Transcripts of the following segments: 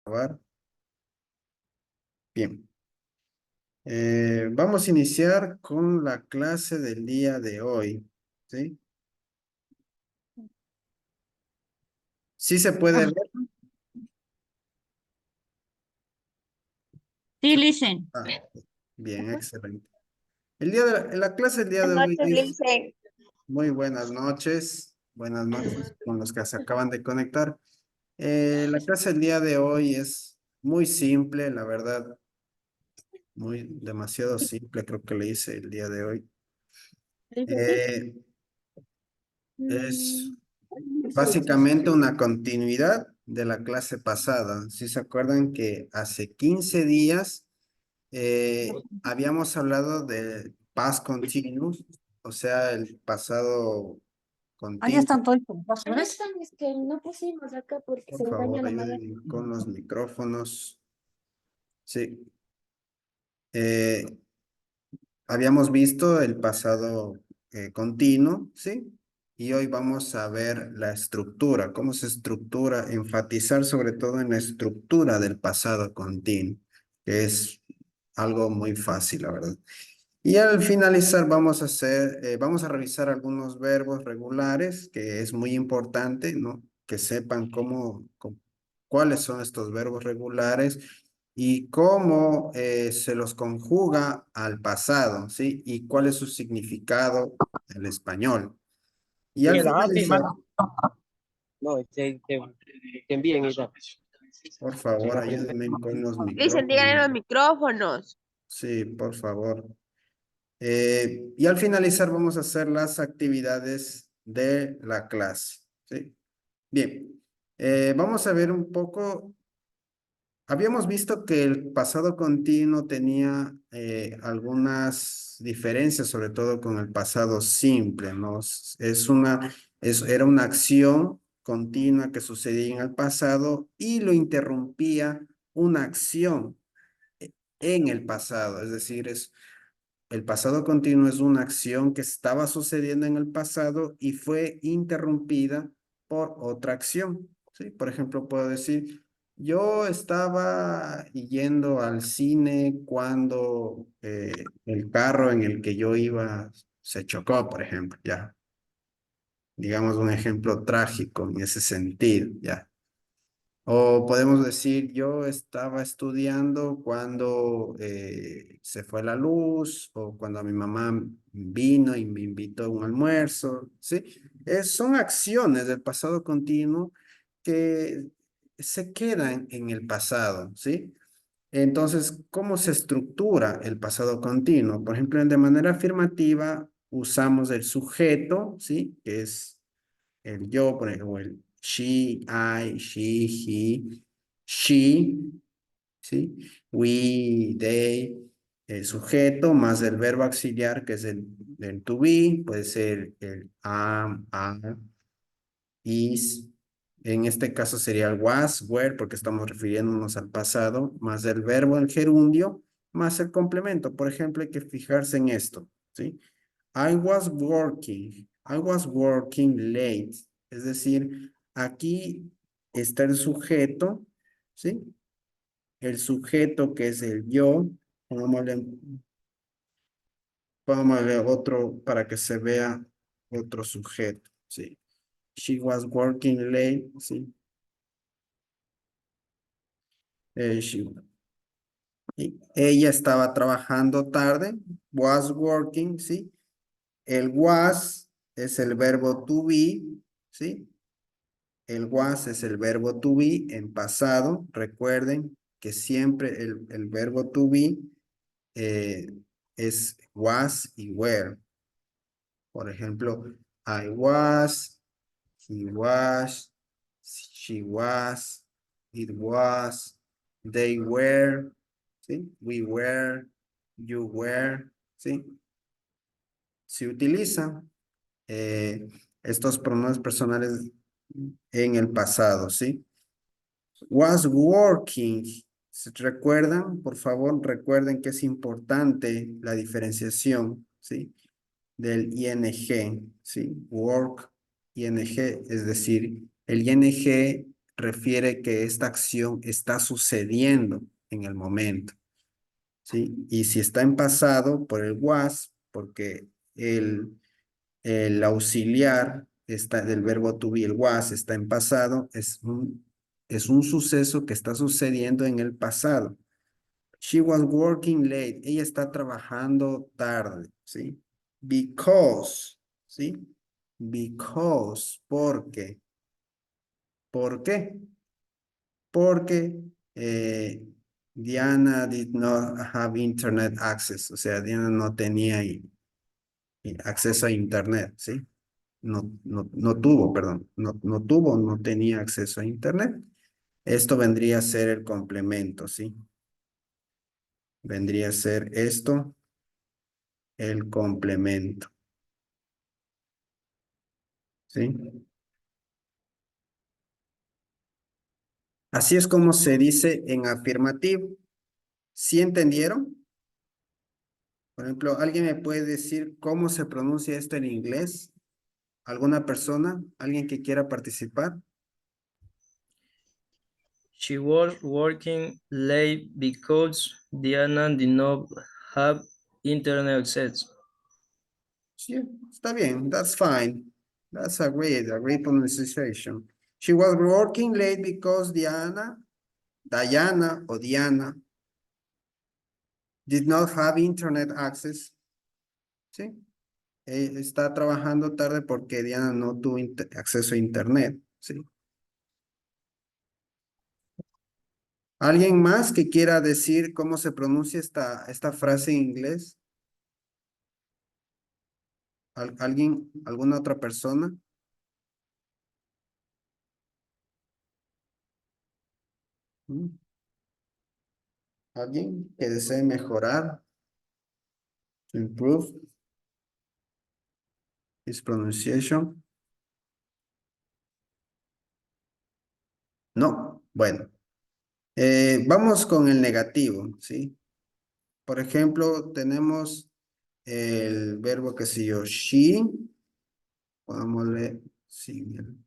Grabar. Bien. Vamos a iniciar con la clase del día de hoy. ¿Sí? ¿Sí se puede Ah, ver? sí, listen. Ah, bien, excelente. La clase del día de Buenas hoy noches, es Lince. muy buenas noches. Buenas noches con los que se acaban de conectar. La clase del día de hoy es muy simple, la verdad, muy demasiado simple, creo que le hice el día de hoy. Dice sí. Eh, es Básicamente una continuidad de la clase pasada. Si se acuerdan que hace 15 días habíamos hablado de past continuous, o sea, el pasado Ahí están continuo. todos. Ahí están, es que no pusimos acá porque Por se me daña favor, la madera. ayúdenme con los micrófonos. Sí. Eh, Habíamos visto el pasado continuo, ¿sí? Y hoy vamos a ver la estructura, cómo se estructura, enfatizar sobre todo en la estructura del pasado continuo, que es algo muy fácil, la verdad. Y al finalizar vamos a revisar algunos verbos regulares, que es muy importante, ¿no? Que sepan cuáles son estos verbos regulares y cómo se los conjuga al pasado, ¿sí? Y cuál es su significado en español. Y al finalizar, No, te envíen ella. por favor, Llega primero. ayúdenme con los Dicen, díganle micrófonos. los micrófonos. Sí, por favor. Y al finalizar vamos a hacer las actividades de la clase. ¿Sí? Bien, vamos a ver un poco. Habíamos visto que el pasado continuo tenía algunas diferencias, sobre todo con el pasado simple, ¿no? Era una acción continua que sucedía en el pasado y lo interrumpía una acción en el pasado, es decir, el pasado continuo es una acción que estaba sucediendo en el pasado y fue interrumpida por otra acción. ¿Sí? Por ejemplo, puedo decir, yo estaba yendo al cine cuando el carro en el que yo iba se chocó, por ejemplo, ya. Digamos un ejemplo trágico en ese sentido, ya. O podemos decir, yo estaba estudiando cuando se fue la luz o cuando mi mamá vino y me invitó a un almuerzo, ¿sí? Son acciones del pasado continuo que se quedan en el pasado, ¿sí? Entonces, ¿cómo se estructura el pasado continuo? Por ejemplo, de manera afirmativa usamos el sujeto, ¿sí? Que es el yo, por ejemplo, el she, I, he, she, ¿sí? We, they, el sujeto más el verbo auxiliar que es el to be, puede ser el am, are, is. En este caso sería el was, were, porque estamos refiriéndonos al pasado, más el verbo en gerundio, más el complemento. Por ejemplo, hay que fijarse en esto, ¿sí? I was working late. Es decir, aquí está el sujeto, ¿sí? El sujeto que es el yo. Pongámosle, pongámosle otro para que se vea otro sujeto, ¿sí? She was working late, ¿sí? She, ¿sí? Ella estaba trabajando tarde, was working, ¿sí? El was es el verbo to be, ¿sí? El was es el verbo to be en pasado. Recuerden que siempre el verbo to be eh, es was y were. Por ejemplo, I was, he was, she was, it was, they were, ¿sí? We were, you were, ¿sí? Se utilizan estos pronombres personales en el pasado, ¿sí? Was working. ¿Se recuerdan? Por favor, recuerden que es importante la diferenciación, ¿sí? Del ing, ¿sí? Work, ing, es decir, el ing refiere que esta acción está sucediendo en el momento, ¿sí? Y si está en pasado, por el was, porque el auxiliar está, del verbo to be, el was, está en pasado, es un suceso que está sucediendo en el pasado. She was working late. Ella está trabajando tarde, ¿sí? Because, ¿sí? Because, porque. ¿Por qué? Porque Diana did not have internet access. O sea, Diana no tenía acceso a internet, ¿sí? No tuvo, perdón. No tuvo, no tenía acceso a internet. Esto vendría a ser el complemento, ¿sí? Vendría a ser esto el complemento, ¿sí? Así es como se dice en afirmativo. ¿Sí entendieron? Por ejemplo, ¿alguien me puede decir cómo se pronuncia esto en inglés? ¿Alguna persona? ¿Alguien que quiera participar? She was working late because Diana did not have internet access. Sí, está bien. That's fine. That's a great pronunciation. She was working late because Diana o Diana did not have internet access. ¿Sí? Está trabajando tarde porque Diana no tuvo acceso a internet. ¿Sí? ¿Alguien más que quiera decir cómo se pronuncia esta frase en inglés? ¿Alguien, alguna otra persona? ¿Mm? ¿Alguien que desee mejorar? To improve his pronunciation? No, bueno. Vamos con el negativo, ¿sí? Por ejemplo, tenemos el verbo que sé yo, she, pongámosle sin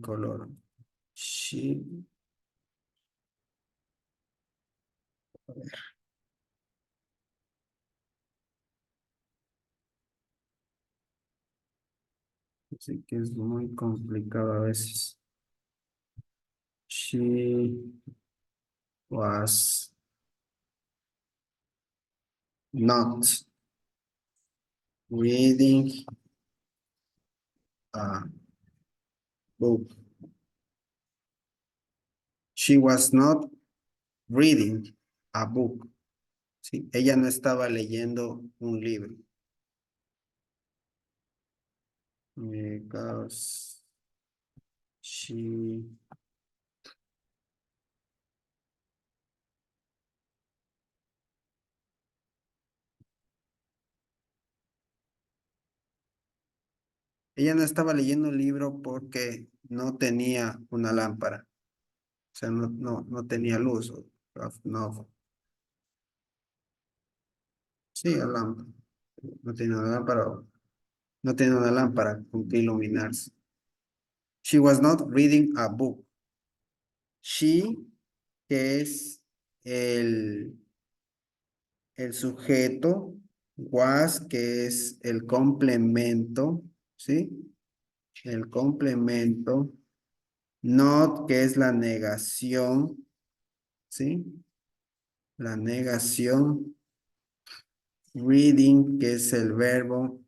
color. She, así que es muy complicado a veces. She was not reading a book. She was not reading a book. ¿Sí? Ella no estaba leyendo un libro. Because she ella no estaba leyendo un libro porque no tenía una lámpara. O sea, no tenía luz. No, sí, la lámpara. No tenía una lámpara. No tenía una lámpara con que iluminarse. She was not reading a book. She, que es el sujeto, was, que es el complemento, ¿sí? El complemento, not, que es la negación, ¿sí? La negación, reading, que es el verbo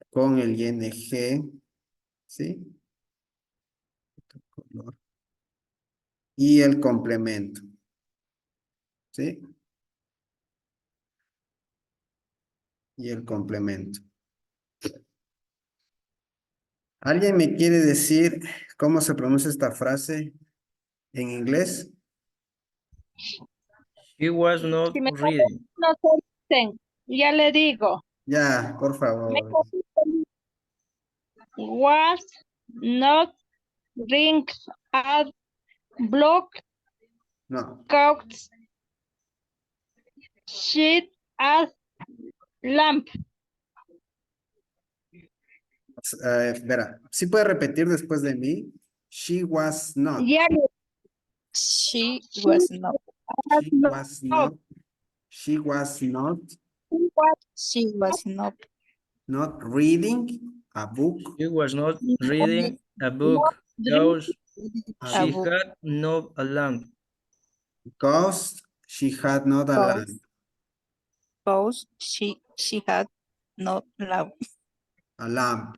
con el ing, ¿sí? Y el complemento, ¿sí? Y el complemento. ¿Alguien me quiere decir cómo se pronuncia esta frase en inglés? She was not Si me reading. no dicen, ya le digo. Ya, por Me favor. was not ring at block No. couch sheet as lamp. Espera, ¿sí puede repetir después de mí? She was not. Ya le She was not. She was not. She was not. She was not. Not reading a book. She was not reading a book because A she book. had no lamp. Because she had not a Because- lamp. Because she had no lamp. A lamp.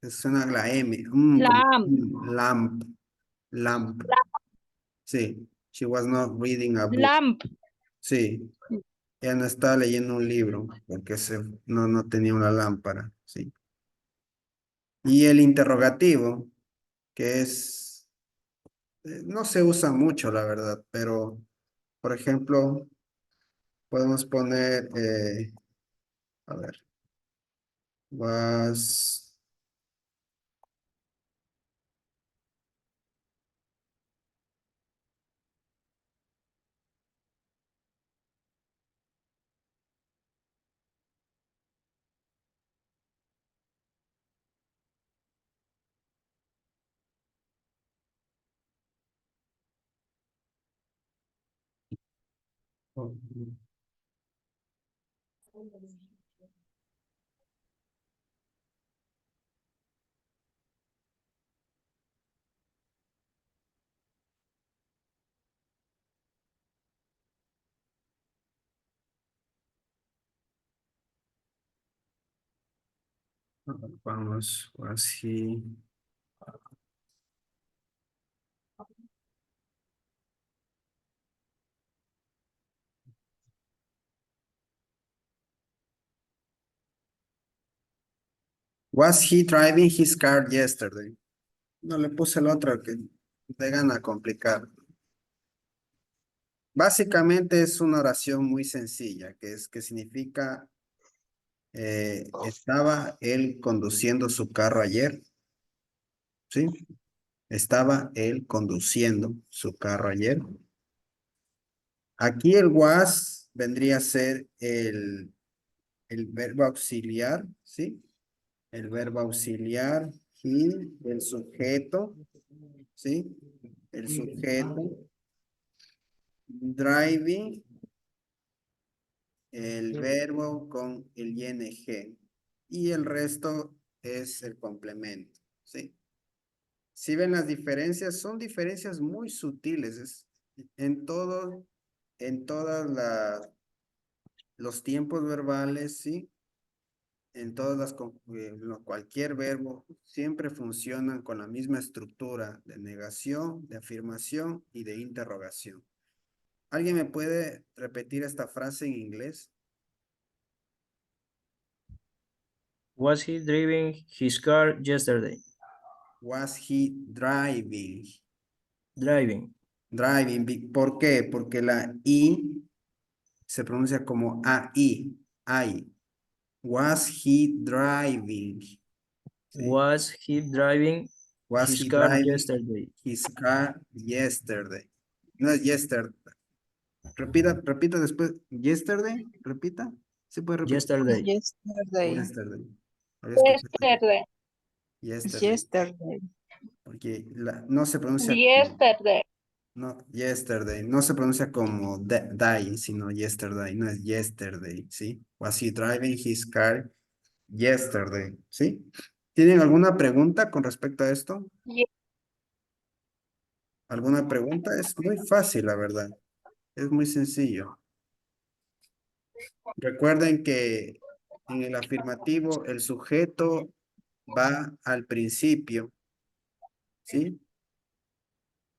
Suena la M. Lamp. Lamp. Lamp. Sí. She was not reading a book. Lamp. Sí. Ella no estaba leyendo un libro porque no tenía una lámpara. Sí. Y el interrogativo, que es, no se usa mucho, la verdad, pero, por ejemplo, podemos poner, a ver, was, vamos, así. Was he driving his car yesterday? No le puse el otro que te gana complicar. Básicamente es una oración muy sencilla, que significa ¿estaba él conduciendo su carro ayer? ¿Sí? ¿Estaba él conduciendo su carro ayer? Aquí el was vendría a ser el verbo auxiliar, ¿sí? El verbo auxiliar, he, el sujeto, ¿sí? El sujeto, driving, el verbo con el ing, y el resto es el complemento, ¿sí? Si ven las diferencias, son diferencias muy sutiles, en todos los tiempos verbales, ¿sí? En cualquier verbo, siempre funcionan con la misma estructura de negación, de afirmación y de interrogación. ¿Alguien me puede repetir esta frase en inglés? Was he driving his car yesterday? Was he driving? Driving. Driving. ¿Por qué? Porque la I se pronuncia como AI. I. Was he driving? ¿Sí? Was he driving Was his he car driving yesterday? his car yesterday? No es yesterday. Repita después. Yesterday. Repita. ¿Se puede repetir? Yesterday. Yesterday. Yesterday. Había escuchado Yesterday. yesterday. Yesterday. Porque no se pronuncia como, Yesterday. no, yesterday. No se pronuncia como die, sino yesterday. No es yesterday, ¿sí? Was he driving his car yesterday? ¿Sí? ¿Tienen alguna pregunta con respecto a esto? Ye- ¿Alguna pregunta? Es muy fácil, la verdad. Es muy sencillo. Recuerden que en el afirmativo el sujeto va al principio, ¿sí?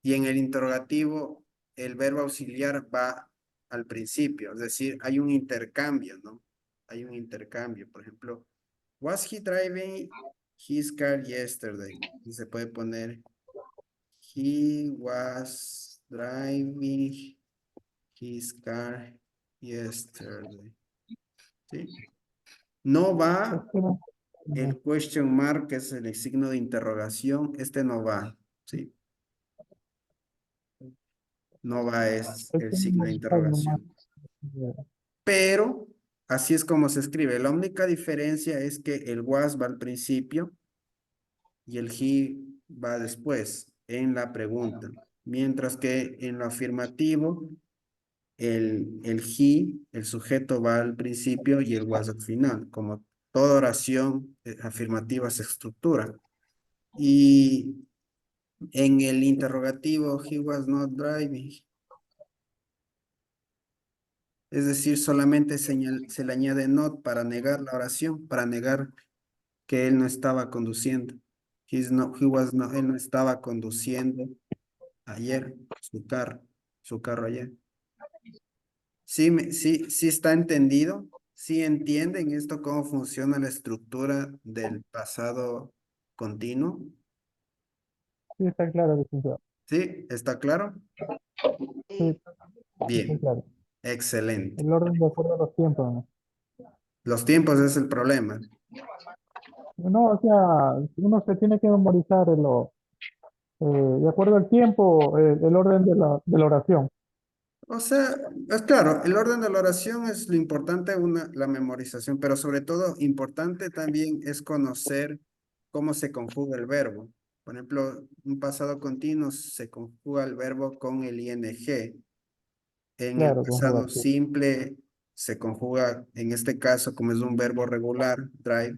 Y en el interrogativo el verbo auxiliar va al principio, es decir, hay un intercambio, ¿no? Hay un intercambio. Por ejemplo, was he driving his car yesterday? Y se puede poner he was driving his car yesterday. ¿Sí? No va el question mark, que es el signo de interrogación. Este no va, ¿sí? No va es el signo de interrogación. Pero así es como se escribe. La única diferencia es que el was va al principio y el he va después en la pregunta. Mientras que en lo afirmativo, el he, el sujeto va al principio y el was al final. Como toda oración afirmativa se estructura. Y en el interrogativo, he was not driving. Es decir, solamente se le añade not para negar la oración, para negar que él no estaba conduciendo. Él no estaba conduciendo ayer su carro ayer. Sí está entendido. Sí entienden esto, cómo funciona la estructura del pasado continuo. Sí, está claro, licenciado. ¿Sí? ¿Está claro? Sí, está Bien, claro. excelente. El orden de acuerdo a los tiempos, ¿no? Los tiempos es el problema. No, o sea, uno se tiene que memorizar de acuerdo al tiempo, el orden de la oración. O sea, es claro, el orden de la oración es lo importante, la memorización, pero sobre todo importante también es conocer cómo se conjuga el verbo. Por ejemplo, un pasado continuo se conjuga el verbo con el ing. En el Claro, pasado conjugación. simple se conjuga, en este caso, como es un verbo regular, drive,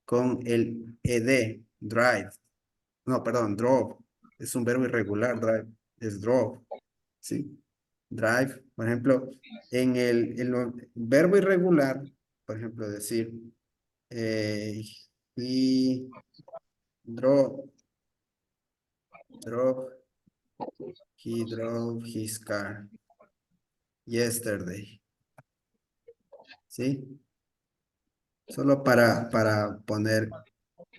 con el ed, drive. No, perdón, drove. Es un verbo irregular, drive. Es drove. ¿Sí? Drive, por ejemplo, en el verbo irregular, por ejemplo, decir, he drove his car yesterday. ¿Sí? Solo para poner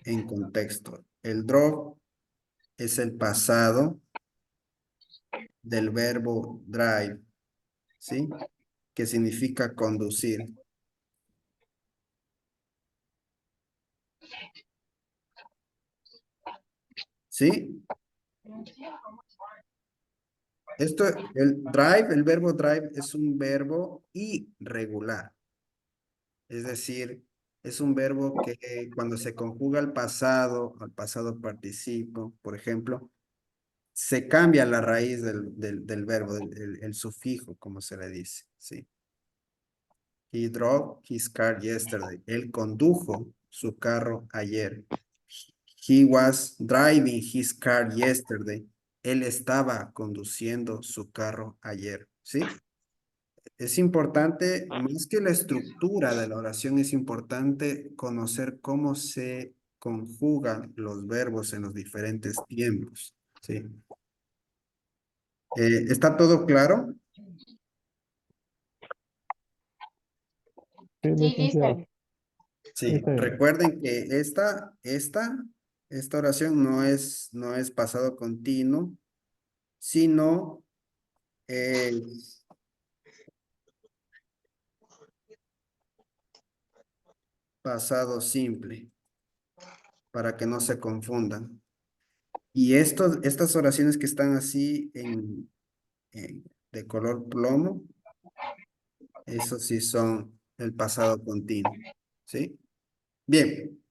en contexto. El drove es el pasado del verbo drive, ¿sí? Que significa conducir. ¿Sí? El verbo drive es un verbo irregular. Es decir, es un verbo que cuando se conjuga al pasado participo, por ejemplo, se cambia la raíz del verbo, el sufijo, como se le dice, ¿sí? He drove his car yesterday. Él condujo su carro ayer. He was driving his car yesterday. Él estaba conduciendo su carro ayer, ¿sí? Es importante, más que la estructura de la oración, es importante conocer cómo se conjugan los verbos en los diferentes tiempos, ¿sí? ¿Está todo claro? Sí, licenciado. Sí, Está bien. recuerden que esta oración no es pasado continuo, sino pasado simple, para que no se confundan. Y estas oraciones que están así de color plomo, esos sí son el pasado continuo, ¿sí? Bien,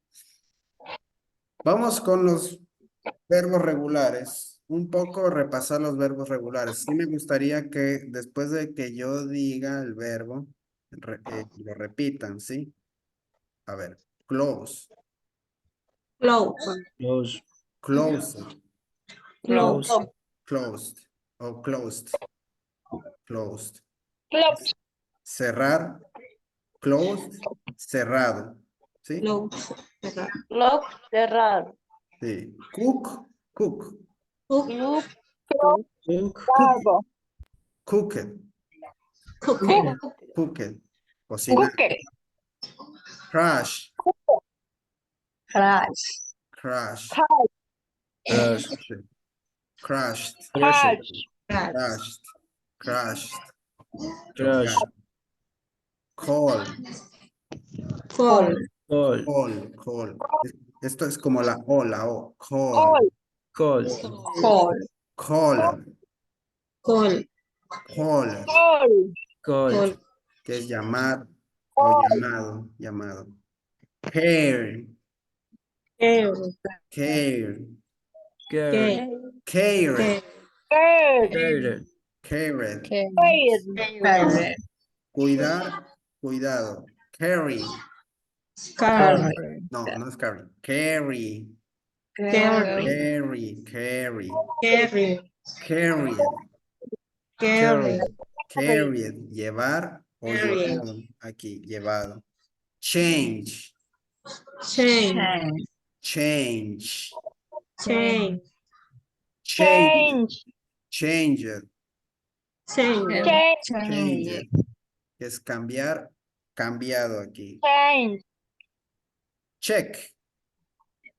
vamos con los verbos regulares. Un poco repasar los verbos regulares. Sí me gustaría que después de que yo diga el verbo, lo repitan, ¿sí? A ver, close, Close. Close. closed, Close. closed, o closed, closed. Close. Cerrar, closed, cerrado, ¿sí? Close. Cerrado. Sí. Cook, cook, Look. Cook. Verbo. cooked, Cook. cooked, cocinar. Cooker. Crash, Crash. crash, Crash. crashed, Crash. crashed, crashed, Crash. chocar. Call, Call. call. Esto es como la O. Call. Call. Call. Caller, caller, Call. Call. que es llamar o llamado. Care, care, Care. Cared. Cared. Cared. Carry. Cuidar, cuidado. Carry. Carry. No, no es carry. Carry. Carry. Carry. Carry. Carried. Carry. Carried. Llevar o Carried. llevado. Aquí, llevado. Change. Change. Change. Change. Change. Change. Change. Change. Es cambiar, cambiado aquí. Change. Check.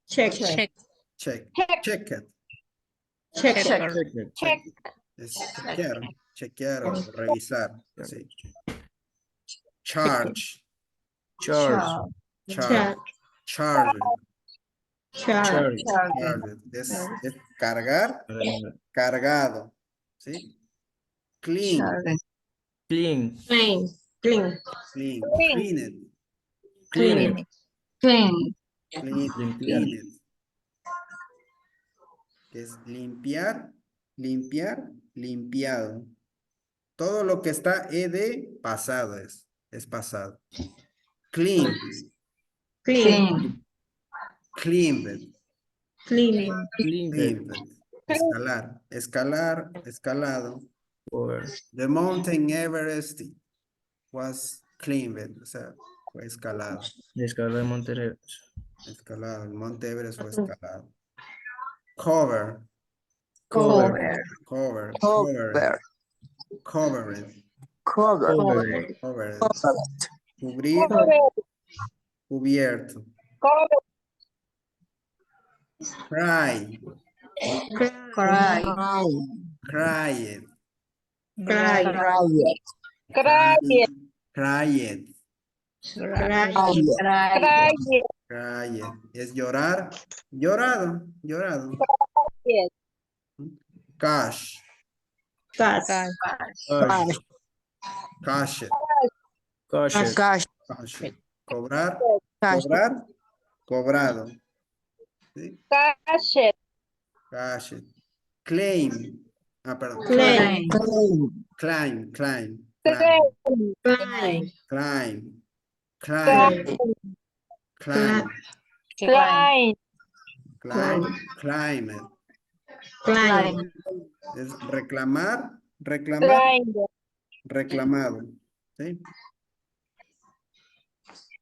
Check. Check. Check. Check it. Check. Check. Es chequear o revisar. Sí. Charge. Charge. Charge. Charge. Charge. Charge. Es cargar, cargado. ¿Sí? Clean. Clean. Clean. Clean. Clean. Clean it. Clean. Clean. Limpiar. Clean it. Es limpiar, limpiar, limpiado. Todo lo que está de pasado es pasado. Clean. Clean. Clean. Clean. Clean. Escalar. Escalar. Escalado. Over. The mountain Everest was climbed. O sea, fue escalado. Escala de Monterrey. Escalado. El monte Everest fue escalado. Cover. Cover. Cover. Cover. Covered. Cover. Covered. Cubrir. Cubierto. Cry. Cry. Cried. Cry. Cried. Cry. Cried. Es llorar. Llorado. Llorado. Cash. Cash. Cash. Cash. Cash. Cash. Cobrar. Cobrar. Cobrado. ¿Sí? Cash. Cash. Claim. Ah, perdón. Claim. Climb. Climb. Climb. Climb. Climb. Climb. Climb. Climb. Climb. Es reclamar. Reclamar. Climb. Reclamado. ¿Sí?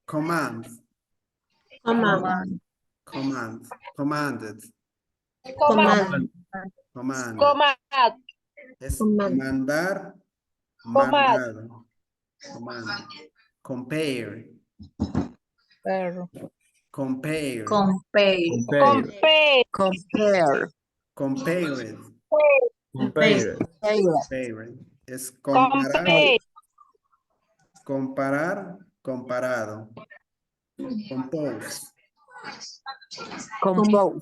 Command. Command. Command. Commanded. Command. Command. Command. Es Command. mandar. Command. Mandado. Command. Compare. Compare. Compare. Compare. Compared. Compare. Compared. Es comparar. Compare. Comparar. Comparado. Compose. Compose.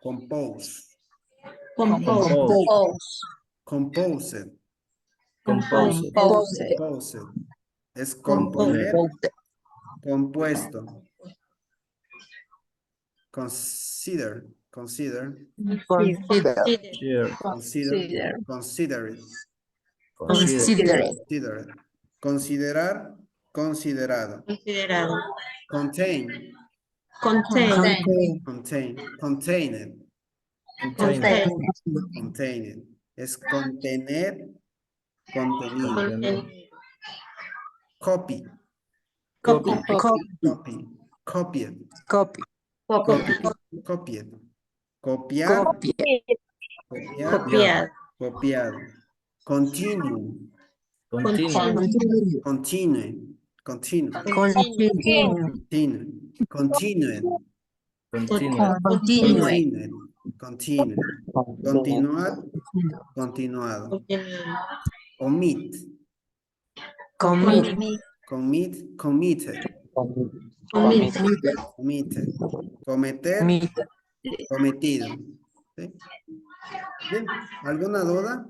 Compose. Compose. Composed. Compose. Composed. Es componer. Compuesto. Consider. Consider. Consider. Consider. Consider it. Consider. Considerar. Considerado. Considerado. Contain. Contain. Contain. Contained. Container. Contained. Es contener. Contenido. Copy. Copy. Copy. Copied. Copied. Copiar. Copiar. Copiado. Continue. Continue. Continue. Continue. Continue. Continue. Continue. Continue. Continuar. Continuado. Omit. Committed. Committed. Cometer. Cometido. ¿Sí? Bien. ¿Alguna duda?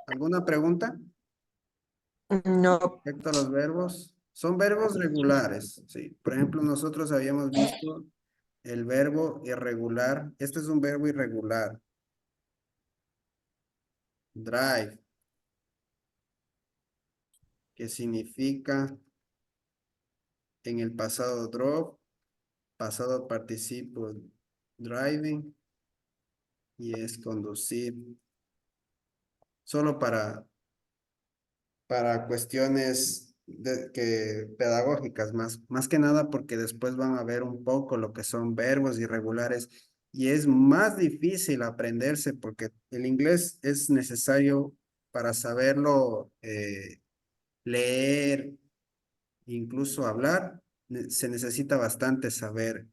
¿Alguna pregunta? No. Respecto a los verbos. Son verbos regulares. Sí. Por ejemplo, nosotros habíamos visto el verbo irregular. Este es un verbo irregular. Drive. Que significa en el pasado drove, pasado participo driving y es conducir. Solo para cuestiones pedagógicas, más que nada porque después van a ver un poco lo que son verbos irregulares y es más difícil aprenderse porque el inglés es necesario para saberlo leer, incluso hablar, se necesita bastante saber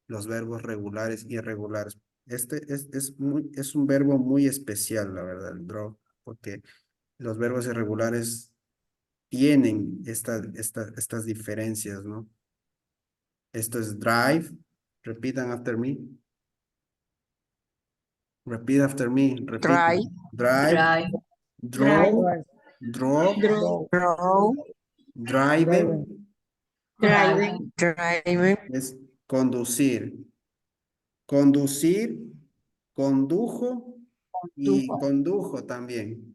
los verbos regulares y irregulares. Este es un verbo muy especial, la verdad, el draw, porque los verbos irregulares tienen estas diferencias, ¿no? Esto es drive. Repitan after me. Repeat after me. Drive. Drive. Draw. Drive, Draw. Draw. Driving. Driving. Driving. Es conducir. Conducir. Condujo. Y condujo también.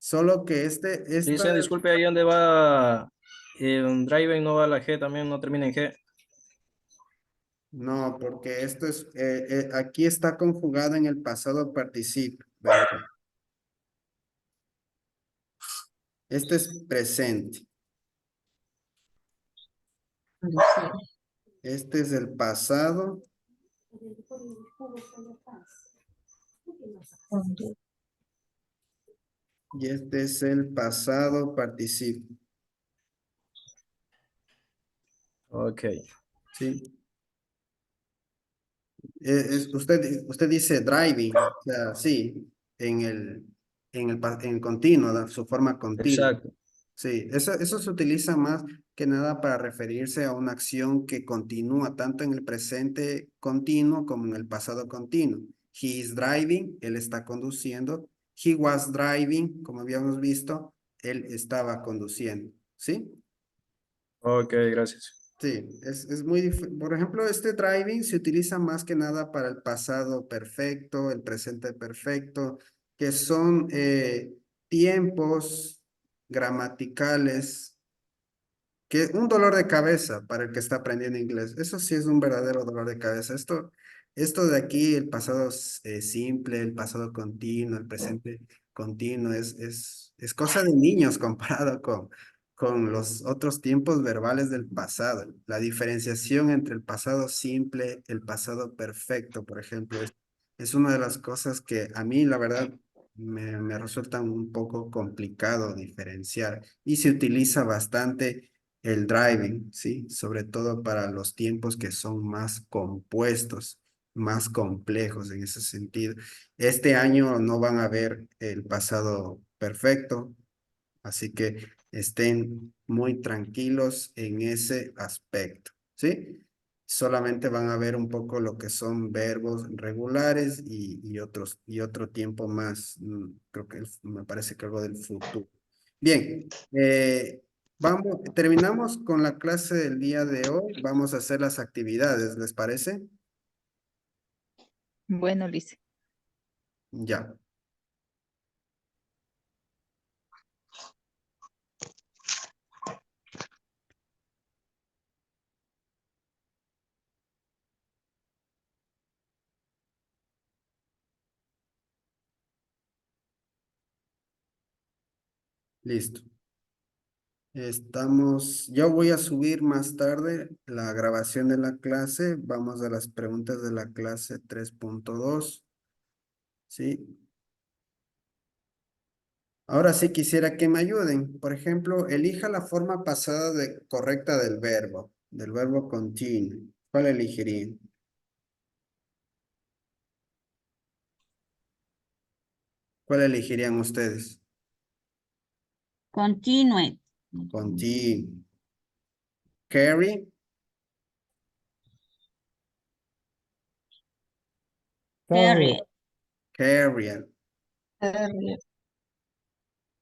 Solo que Dice, disculpe, ahí donde va driving, no va la G, también no termina en G. no, porque esto es, aquí está conjugado en el pasado participio, ¿verdad? Este es presente. Este es el pasado. Y este es el pasado participio. Ok. ¿Sí? Usted dice driving, o sea, sí, en el continuo, su forma continua. Exacto. Sí, eso se utiliza más que nada para referirse a una acción que continúa tanto en el presente continuo como en el pasado continuo. He is driving, él está conduciendo. He was driving, como habíamos visto, él estaba conduciendo. ¿Sí? Ok, gracias. Sí, es muy diferente. Por ejemplo, este driving se utiliza más que nada para el pasado perfecto, el presente perfecto, que son tiempos gramaticales, que un dolor de cabeza para el que está aprendiendo inglés. Eso sí es un verdadero dolor de cabeza. Esto de aquí, el pasado simple, el pasado continuo, el presente continuo, es cosa de niños comparado con los otros tiempos verbales del pasado. La diferenciación entre el pasado simple, el pasado perfecto, por ejemplo, es una de las cosas que a mí, la verdad, me resulta un poco complicado diferenciar y se utiliza bastante el driving, ¿sí? Sobre todo para los tiempos que son más compuestos, más complejos en ese sentido. Este año no van a ver el pasado perfecto, así que estén muy tranquilos en ese aspecto, ¿sí? Solamente van a ver un poco lo que son verbos regulares y otro tiempo más, creo que me parece que algo del futuro. Bien, terminamos con la clase del día de hoy. Vamos a hacer las actividades, ¿les parece? Bueno, Lice. Ya. Listo. Yo voy a subir más tarde la grabación de la clase. Vamos a las preguntas de la clase 3.2. ¿Sí? Ahora sí quisiera que me ayuden. Por ejemplo, elija la forma pasada correcta del verbo continuo. ¿Cuál elegirían? ¿Cuál elegirían ustedes? Continue. Continuo. Carry, Carry. carrier.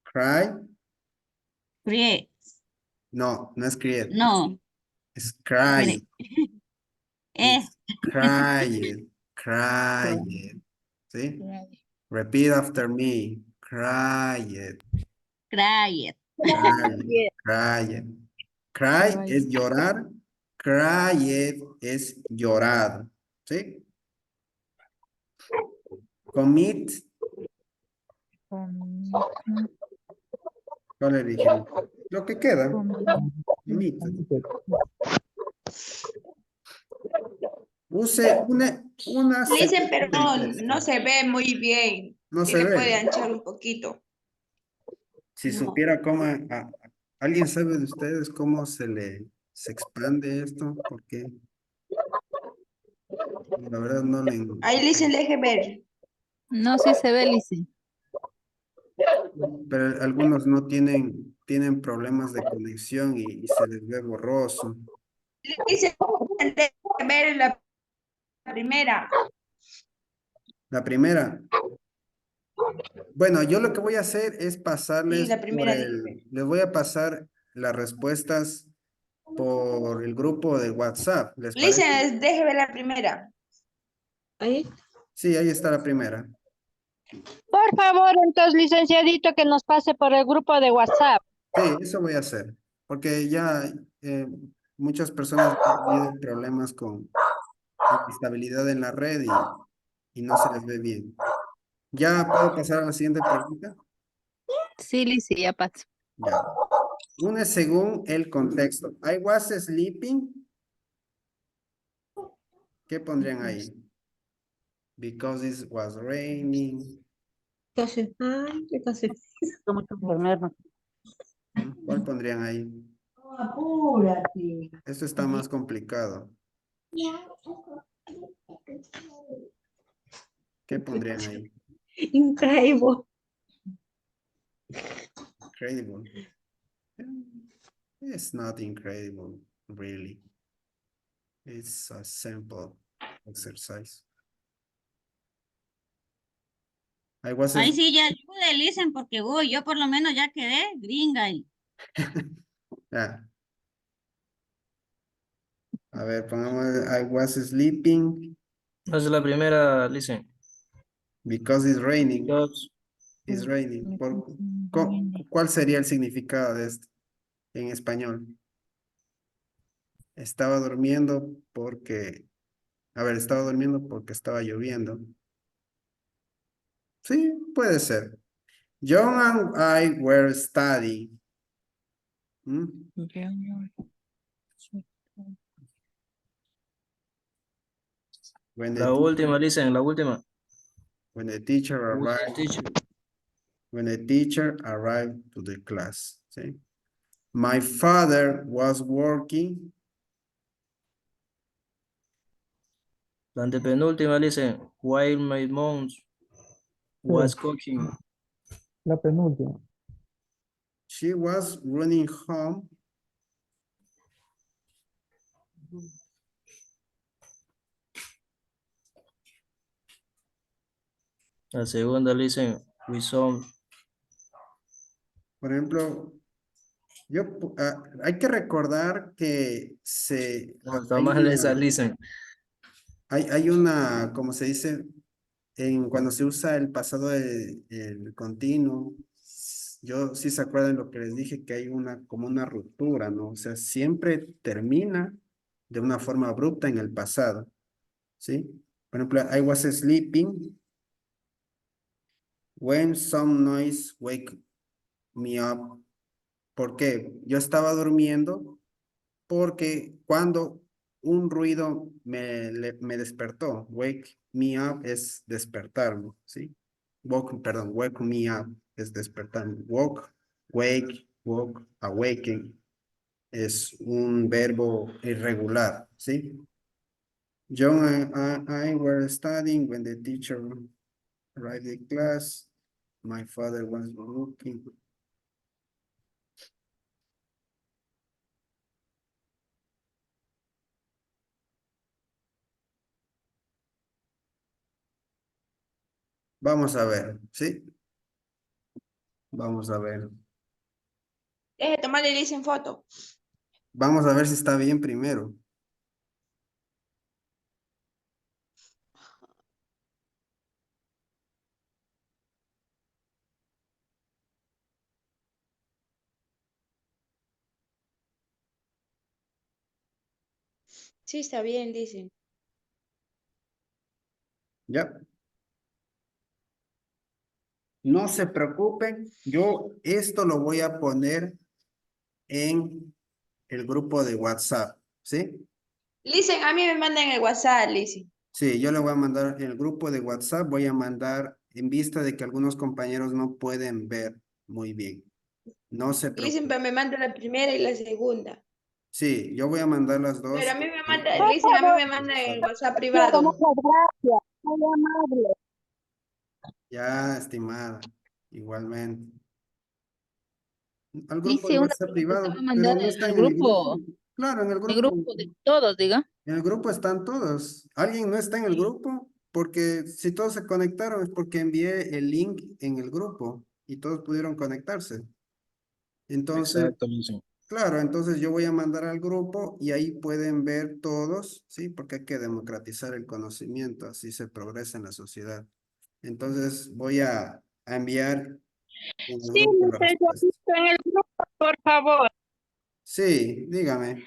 Cry, Create. no, no es create, No. es cry. Es Cried. Cried. ¿Sí? Repeat after me. Cried. Cry it. Cried. Cried. Cry es llorar. Cried es llorado. ¿Sí? Commit. ¿Cuál eligen? Lo que queda. Commit. Use una Listen, sección pero del texto. no se ve muy bien. No Si se le ve. puede anchar un poquito. Si No. supiera cómo, ¿alguien sabe de ustedes cómo se expande esto? Porque la verdad no le... Ahí listen, deje ver. No, sí se ve, Lizzy. Pero algunos no tienen problemas de conexión y se les ve borroso. Listen, deje ver la primera. La primera. Bueno, yo lo que voy a hacer es Sí, pasarles la primera dice. les voy a pasar las respuestas por el grupo de WhatsApp. ¿Les parece? Listen, deje ver la primera. Ahí. Sí, ahí está la primera. Por favor, entonces, licenciadito, que nos pase por el grupo de WhatsApp. Sí, eso voy a hacer. Porque ya muchas personas han tenido problemas con estabilidad en la red y no se les ve bien. ¿Ya puedo pasar a la siguiente pregunta? Sí, Lizzy, ya pasó. Ya. Una según el contexto. I was sleeping. ¿Qué pondrían ahí? Because it was raining. Casi. Ay, qué casi. ¿Cuál pondrían ahí? Apúrate. Esto está más complicado. ¿Qué pondrían ahí? Increíble. Incredible. It's not incredible, really. It's a simple exercise. I was Ahí sí, ya ayude, Listen, porque uy, yo por lo menos ya quedé gringa. Ah. A ver, pongamos I was sleeping Esa es la primera, listen. because it's raining. Because It's raining. ¿Cuál sería el significado de esto en español? Estaba durmiendo porque... A ver, estaba durmiendo porque estaba lloviendo. Sí, puede ser. John and I were studying. ¿Mm? When the la última, listen, la última. When the teacher arrived, when the teacher arrived to the class. ¿Sí? My father was working. La antepenúltima, listen, while my mom was cooking. La penúltima. She was running home. La segunda, listen, we saw. Por ejemplo, hay que recordar que No, está mal esa, listen. hay una, como se dice, cuando se usa el pasado el continuo, yo sí se acuerdan lo que les dije, que hay como una ruptura, ¿no? O sea, siempre termina de una forma abrupta en el pasado, ¿sí? Por ejemplo, I was sleeping when some noise wake me up. ¿Por qué? Yo estaba durmiendo porque cuando un ruido me despertó, wake me up es despertarme, ¿sí? Perdón, wake me up es despertarme. Woke, awaken es un verbo irregular, ¿sí? John and I were studying when the teacher arrived in class. My father was looking. Vamos a ver, ¿sí? Vamos a ver. Deje tomarle listen foto. Vamos a ver si está bien primero. Sí, está bien, dicen. ¿Ya? No se preocupen, yo esto lo voy a poner en el grupo de WhatsApp, ¿sí? Listen, a mí me mandan el WhatsApp, listen. Sí, yo le voy a mandar en el grupo de WhatsApp, voy a mandar en vista de que algunos compañeros no pueden ver muy bien. No se Listen, preocupen. pero me manda la primera y la segunda. Sí, yo voy a mandar las dos. Pero a mí me manda, listen, a mí me manda el WhatsApp privado. Muchas gracias, muy amable. Ya, estimada, igualmente. Al grupo de Dice una WhatsApp que se va privado, a pero mandar no en están el en el grupo. grupo, Claro, en el el grupo. grupo de todos, diga. En el grupo están todos. ¿Alguien no está en el grupo? Porque si todos se conectaron es porque envié el link en el grupo y todos pudieron conectarse. Entonces, Exacto, Lisa. claro, entonces yo voy a mandar al grupo y ahí pueden ver todos, ¿sí? Porque hay que democratizar el conocimiento, así se progresa en la sociedad. Entonces voy a enviar en el Sí, grupo la respuesta. licenciadito, en el grupo, por favor. Sí, dígame.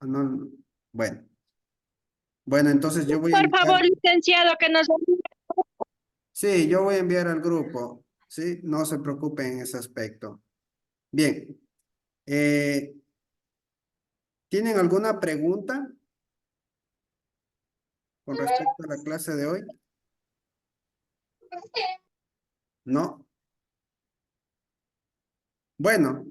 No, bueno. Bueno, entonces yo voy a Por favor, enviar. licenciado, que nos envíe. Sí, yo voy a enviar al grupo, ¿sí? No se preocupen en ese aspecto. Bien, eh, ¿tienen alguna pregunta con respecto a la clase de hoy? ¿No? Bueno,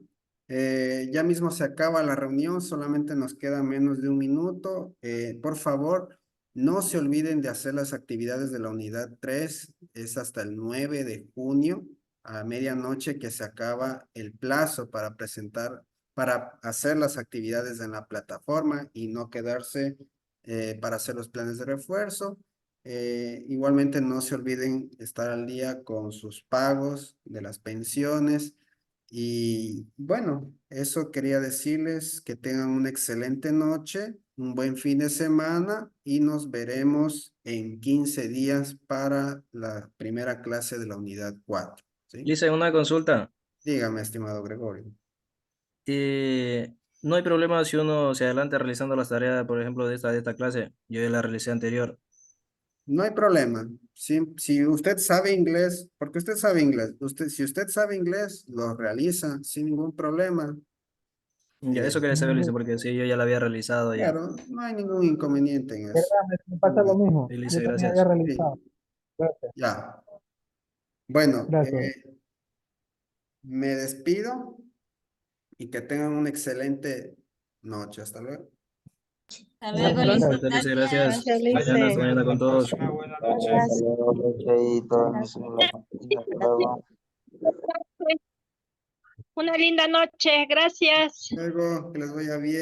ya mismo se acaba la reunión, solamente nos queda menos de un minuto. Por favor, no se olviden de hacer las actividades de la unidad 3, es hasta el 9 de junio a medianoche que se acaba el plazo para presentar, para hacer las actividades en la plataforma y no quedarse para hacer los planes de refuerzo. Igualmente no se olviden estar al día con sus pagos de las pensiones. Y bueno, eso quería decirles que tengan una excelente noche, un buen fin de semana y nos veremos en 15 días para la primera clase de la unidad 4. ¿Sí? Lisa, una consulta. Dígame, estimado Gregorio. No hay problema si uno se adelanta realizando las tareas, por ejemplo, de esta clase. Yo ya la realicé anterior. No hay problema. Si usted sabe inglés, porque usted sabe inglés, si usted sabe inglés, lo realiza sin ningún problema. Ya, eso quería saber, Lisa, porque sí, yo ya la había realizado ya. Claro, no hay ningún inconveniente en eso. ¿Verdad? Me pasa lo mismo. Y Yo Lisa, también gracias. había realizado. Sí, Gracias. ya. Bueno, Gracias. me despido y que tengan una excelente noche. Hasta luego. Hasta luego, Gracias. Lice, Lisa, gracias. gracias. Gracias, Mañana, hasta Lice. mañana con todos. Buenas noches. Gracias. Una linda noche, gracias. Luego, que les vaya bien.